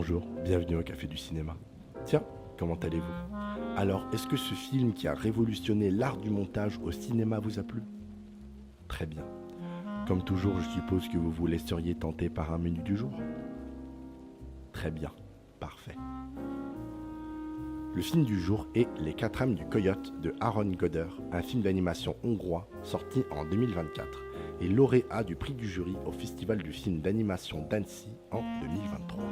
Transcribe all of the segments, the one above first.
Bonjour, bienvenue au Café du Cinéma. Tiens, comment allez-vous? Alors, est-ce que ce film qui a révolutionné l'art du montage au cinéma vous a plu? Très bien. Comme toujours, je suppose que vous vous laisseriez tenter par un menu du jour? Très bien, parfait. Le film du jour est Les 4 âmes du coyote de Aaron Goder, un film d'animation hongrois sorti en 2024 et lauréat du prix du jury au Festival du film d'animation d'Annecy en 2023.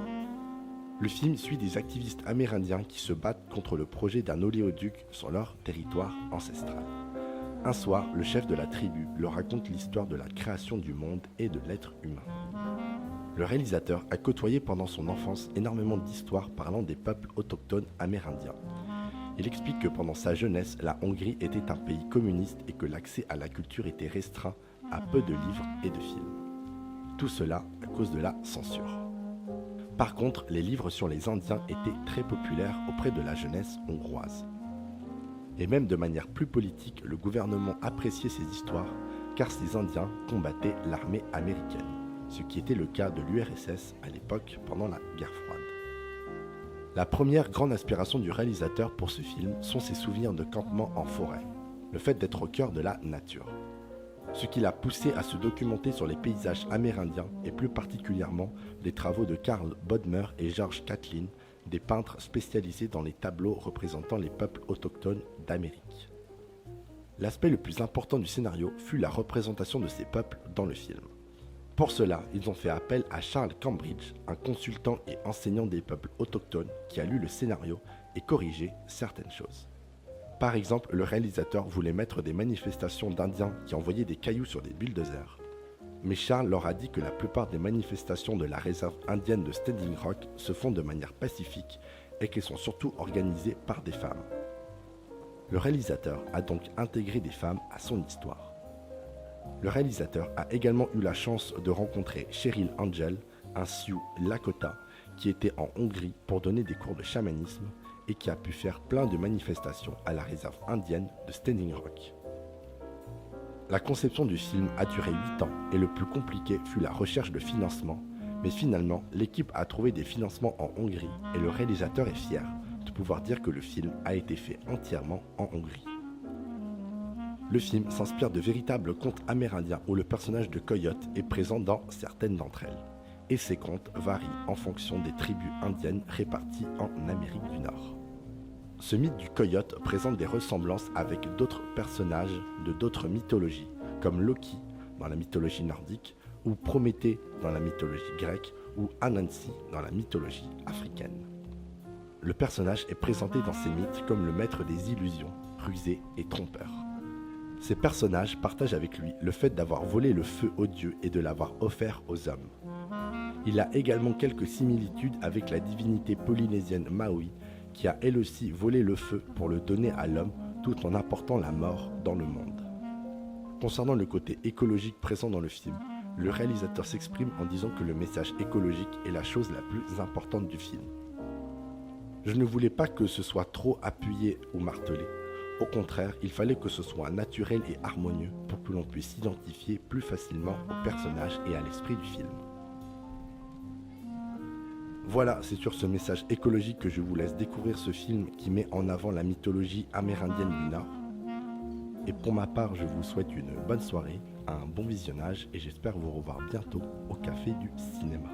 Le film suit des activistes amérindiens qui se battent contre le projet d'un oléoduc sur leur territoire ancestral. Un soir, le chef de la tribu leur raconte l'histoire de la création du monde et de l'être humain. Le réalisateur a côtoyé pendant son enfance énormément d'histoires parlant des peuples autochtones amérindiens. Il explique que pendant sa jeunesse, la Hongrie était un pays communiste et que l'accès à la culture était restreint à peu de livres et de films. Tout cela à cause de la censure. Par contre, les livres sur les Indiens étaient très populaires auprès de la jeunesse hongroise. Et même de manière plus politique, le gouvernement appréciait ces histoires car ces Indiens combattaient l'armée américaine, ce qui était le cas de l'URSS à l'époque pendant la guerre froide. La première grande inspiration du réalisateur pour ce film sont ses souvenirs de campement en forêt, le fait d'être au cœur de la nature. Ce qui l'a poussé à se documenter sur les paysages amérindiens et plus particulièrement les travaux de Carl Bodmer et George Catlin, des peintres spécialisés dans les tableaux représentant les peuples autochtones d'Amérique. L'aspect le plus important du scénario fut la représentation de ces peuples dans le film. Pour cela, ils ont fait appel à Charles Cambridge, un consultant et enseignant des peuples autochtones qui a lu le scénario et corrigé certaines choses. Par exemple, le réalisateur voulait mettre des manifestations d'Indiens qui envoyaient des cailloux sur des bulldozers. Mais Charles leur a dit que la plupart des manifestations de la réserve indienne de Standing Rock se font de manière pacifique et qu'elles sont surtout organisées par des femmes. Le réalisateur a donc intégré des femmes à son histoire. Le réalisateur a également eu la chance de rencontrer Cheryl Angel, un Sioux Lakota, qui était en Hongrie pour donner des cours de chamanisme et qui a pu faire plein de manifestations à la réserve indienne de Standing Rock. La conception du film a duré 8 ans et le plus compliqué fut la recherche de financement, mais finalement l'équipe a trouvé des financements en Hongrie et le réalisateur est fier de pouvoir dire que le film a été fait entièrement en Hongrie. Le film s'inspire de véritables contes amérindiens où le personnage de Coyote est présent dans certaines d'entre elles, et ces contes varient en fonction des tribus indiennes réparties en Amérique du Nord. Ce mythe du coyote présente des ressemblances avec d'autres personnages de d'autres mythologies, comme Loki dans la mythologie nordique, ou Prométhée dans la mythologie grecque, ou Anansi dans la mythologie africaine. Le personnage est présenté dans ces mythes comme le maître des illusions, rusé et trompeur. Ces personnages partagent avec lui le fait d'avoir volé le feu aux dieux et de l'avoir offert aux hommes. Il a également quelques similitudes avec la divinité polynésienne Maui, qui a elle aussi volé le feu pour le donner à l'homme tout en apportant la mort dans le monde. Concernant le côté écologique présent dans le film, le réalisateur s'exprime en disant que le message écologique est la chose la plus importante du film. Je ne voulais pas que ce soit trop appuyé ou martelé. Au contraire, il fallait que ce soit naturel et harmonieux pour que l'on puisse s'identifier plus facilement au personnage et à l'esprit du film. Voilà, c'est sur ce message écologique que je vous laisse découvrir ce film qui met en avant la mythologie amérindienne du Nord. Et pour ma part, je vous souhaite une bonne soirée, un bon visionnage et j'espère vous revoir bientôt au Café du Cinéma.